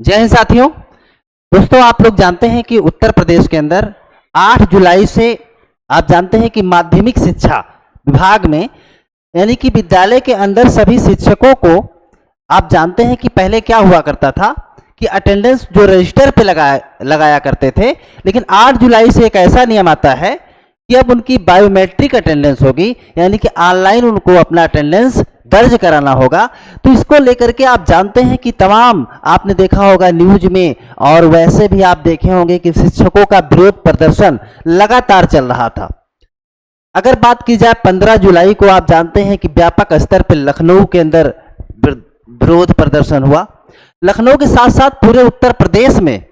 जय हिंद साथियों। दोस्तों, आप लोग जानते हैं कि उत्तर प्रदेश के अंदर 8 जुलाई से आप जानते हैं कि माध्यमिक शिक्षा विभाग में यानी कि विद्यालय के अंदर सभी शिक्षकों को आप जानते हैं कि पहले क्या हुआ करता था कि अटेंडेंस जो रजिस्टर पे लगाया करते थे, लेकिन 8 जुलाई से एक ऐसा नियम आता है कि अब उनकी बायोमेट्रिक अटेंडेंस होगी, यानी कि ऑनलाइन उनको अपना अटेंडेंस दर्ज कराना होगा। तो इसको लेकर के आप जानते हैं कि तमाम आपने देखा होगा न्यूज में और वैसे भी आप देखे होंगे कि शिक्षकों का विरोध प्रदर्शन लगातार चल रहा था। अगर बात की जाए 15 जुलाई को आप जानते हैं कि व्यापक स्तर पर लखनऊ के अंदर विरोध प्रदर्शन हुआ। लखनऊ के साथ साथ पूरे उत्तर प्रदेश में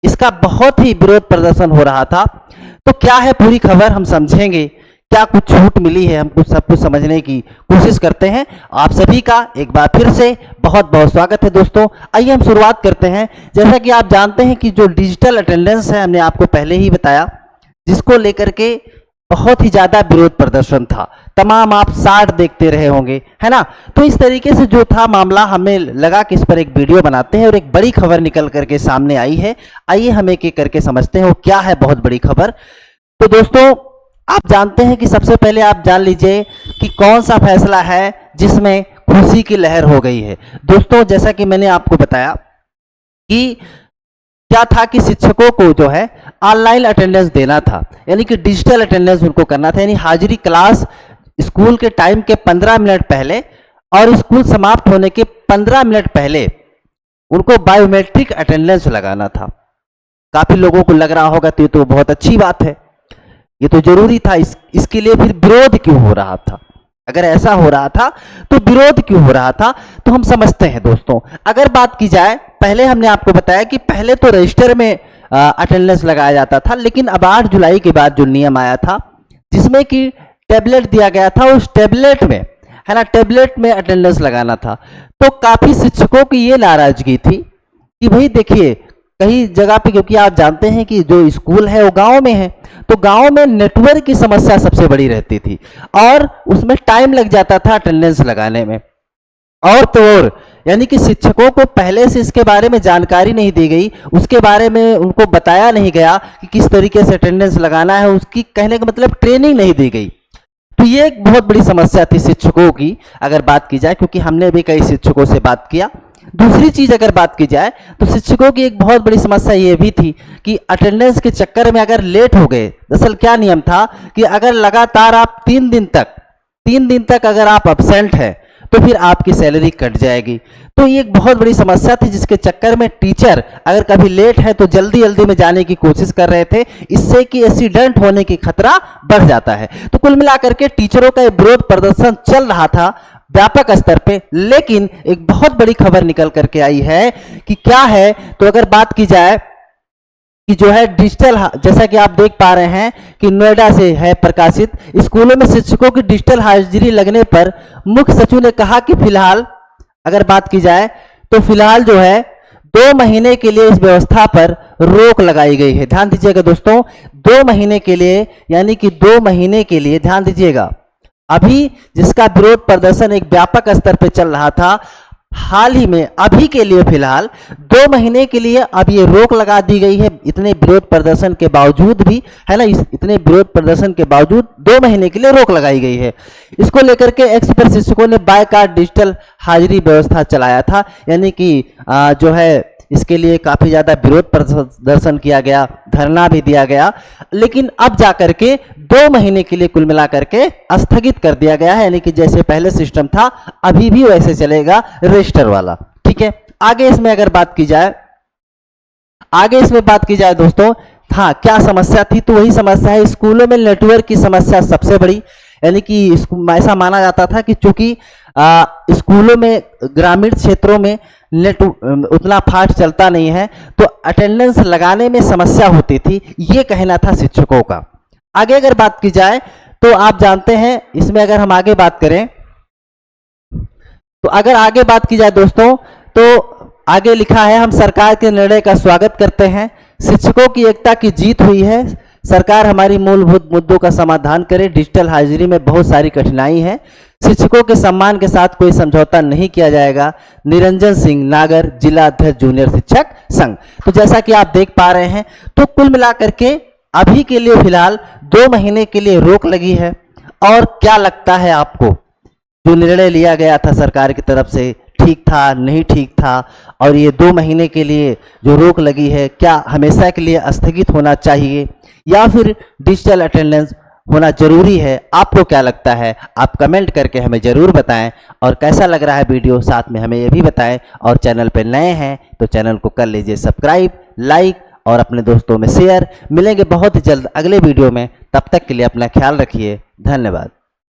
इसका बहुत ही विरोध प्रदर्शन हो रहा था। तो क्या है पूरी खबर हम समझेंगे, क्या कुछ छूट मिली है, हम कुछ सब कुछ समझने की कोशिश करते हैं। आप सभी का एक बार फिर से बहुत बहुत स्वागत है दोस्तों। आइए हम शुरुआत करते हैं। जैसा कि आप जानते हैं कि जो डिजिटल अटेंडेंस है, हमने आपको पहले ही बताया, जिसको लेकर के बहुत ही ज़्यादा विरोध प्रदर्शन था। तमाम आप 60 देखते रहे होंगे, है ना। तो इस तरीके से जो था मामला, हमें लगा कि इस पर एक वीडियो बनाते हैं और एक बड़ी खबर निकल करके सामने आई है। आइए हम एक एक करके समझते हैं वो क्या है बहुत बड़ी खबर। तो दोस्तों, आप जानते हैं कि सबसे पहले आप जान लीजिए कि कौन सा फैसला है जिसमें खुशी की लहर हो गई है। दोस्तों, जैसा कि मैंने आपको बताया कि क्या था कि शिक्षकों को जो है ऑनलाइन अटेंडेंस देना था, यानी कि डिजिटल अटेंडेंस उनको करना था, यानी हाजिरी क्लास स्कूल के टाइम के 15 मिनट पहले और स्कूल समाप्त होने के 15 मिनट पहले उनको बायोमेट्रिक अटेंडेंस लगाना था। काफी लोगों को लग रहा होगा तो ये तो बहुत अच्छी बात है, ये तो जरूरी था। इसके लिए फिर विरोध क्यों हो रहा था? अगर ऐसा हो रहा था तो विरोध क्यों हो रहा था, तो हम समझते हैं दोस्तों। अगर बात की जाए, पहले हमने आपको बताया कि पहले तो रजिस्टर में अटेंडेंस लगाया जाता था, लेकिन अब 8 जुलाई के बाद जो नियम आया था जिसमें कि टैबलेट दिया गया था, उस टैबलेट में, है ना, टैबलेट में अटेंडेंस लगाना था। तो काफी शिक्षकों की ये नाराजगी थी कि भाई देखिए, कई जगह पे, क्योंकि आप जानते हैं कि जो स्कूल है वो गांव में है, तो गांव में नेटवर्क की समस्या सबसे बड़ी रहती थी और उसमें टाइम लग जाता था अटेंडेंस लगाने में। और तो और यानी कि शिक्षकों को पहले से इसके बारे में जानकारी नहीं दी गई, उसके बारे में उनको बताया नहीं गया कि किस तरीके से अटेंडेंस लगाना है, उसकी कहने का मतलब ट्रेनिंग नहीं दी गई। तो ये एक बहुत बड़ी समस्या थी शिक्षकों की, अगर बात की जाए, क्योंकि हमने भी कई शिक्षकों से बात किया। दूसरी चीज अगर बात की जाए तो शिक्षकों की एक बहुत बड़ी समस्या ये भी थी कि अटेंडेंस के चक्कर में अगर लेट हो गए, दरअसल क्या नियम था कि अगर लगातार आप 3 दिन तक अगर आप अब्सेंट है तो फिर आपकी सैलरी कट जाएगी। तो ये एक बहुत बड़ी समस्या थी, जिसके चक्कर में टीचर अगर कभी लेट है तो जल्दी जल्दी में जाने की कोशिश कर रहे थे, इससे कि एक्सीडेंट होने की खतरा बढ़ जाता है। तो कुल मिलाकर के टीचरों का विरोध प्रदर्शन चल रहा था व्यापक स्तर पे। लेकिन एक बहुत बड़ी खबर निकल करके आई है कि क्या है, तो अगर बात की जाए कि जो है डिजिटल, जैसा कि आप देख पा रहे हैं कि नोएडा से है प्रकाशित, स्कूलों में शिक्षकों की डिजिटल हाजिरी लगने पर मुख्य सचिव ने कहा कि फिलहाल, अगर बात की जाए तो फिलहाल जो है 2 महीने के लिए इस व्यवस्था पर रोक लगाई गई है। ध्यान दीजिएगा दोस्तों, 2 महीने के लिए, यानी कि 2 महीने के लिए, ध्यान दीजिएगा, अभी जिसका विरोध प्रदर्शन एक व्यापक स्तर पर चल रहा था, हाल ही में अभी के लिए फिलहाल 2 महीने के लिए अब ये रोक लगा दी गई है। इतने विरोध प्रदर्शन के बावजूद भी, है ना, इतने विरोध प्रदर्शन के बावजूद 2 महीने के लिए रोक लगाई गई है। इसको लेकर के एक्स पर शिक्षकों ने बायकाट डिजिटल हाजिरी व्यवस्था चलाया था, यानी कि जो है इसके लिए काफी ज्यादा विरोध प्रदर्शन किया गया, धरना भी दिया गया, लेकिन अब जाकर के 2 महीने के लिए कुल मिलाकर के स्थगित कर दिया गया है, यानी कि जैसे पहले सिस्टम था अभी भी वैसे चलेगा रजिस्टर वाला। ठीक है, आगे इसमें अगर बात की जाए, दोस्तों, हाँ, क्या समस्या थी, तो वही समस्या है, स्कूलों में नेटवर्क की समस्या सबसे बड़ी, यानी कि ऐसा माना जाता था कि चूंकि स्कूलों में ग्रामीण क्षेत्रों में नेट उतना फास्ट चलता नहीं है, तो अटेंडेंस लगाने में समस्या होती थी, ये कहना था शिक्षकों का। आगे अगर बात की जाए तो आप जानते हैं, इसमें अगर हम आगे बात करें, तो अगर आगे बात की जाए दोस्तों, तो आगे लिखा है, हम सरकार के निर्णय का स्वागत करते हैं, शिक्षकों की एकता की जीत हुई है, सरकार हमारी मूलभूत मुद्दों का समाधान करे, डिजिटल हाजिरी में बहुत सारी कठिनाई है, शिक्षकों के सम्मान के साथ कोई समझौता नहीं किया जाएगा। निरंजन सिंह नागर, जिला अध्यक्ष जूनियर शिक्षक संघ। तो जैसा कि आप देख पा रहे हैं, तो कुल मिलाकर के अभी के लिए फिलहाल 2 महीने के लिए रोक लगी है। और क्या लगता है आपको, जो निर्णय लिया गया था सरकार की तरफ से, ठीक था, नहीं ठीक था? और ये 2 महीने के लिए जो रोक लगी है, क्या हमेशा के लिए स्थगित होना चाहिए या फिर डिजिटल अटेंडेंस होना जरूरी है? आपको क्या लगता है? आप कमेंट करके हमें ज़रूर बताएं। और कैसा लग रहा है वीडियो, साथ में हमें यह भी बताएं। और चैनल पर नए हैं तो चैनल को कर लीजिए सब्सक्राइब, लाइक और अपने दोस्तों में शेयर। मिलेंगे बहुत ही जल्द अगले वीडियो में, तब तक के लिए अपना ख्याल रखिए। धन्यवाद।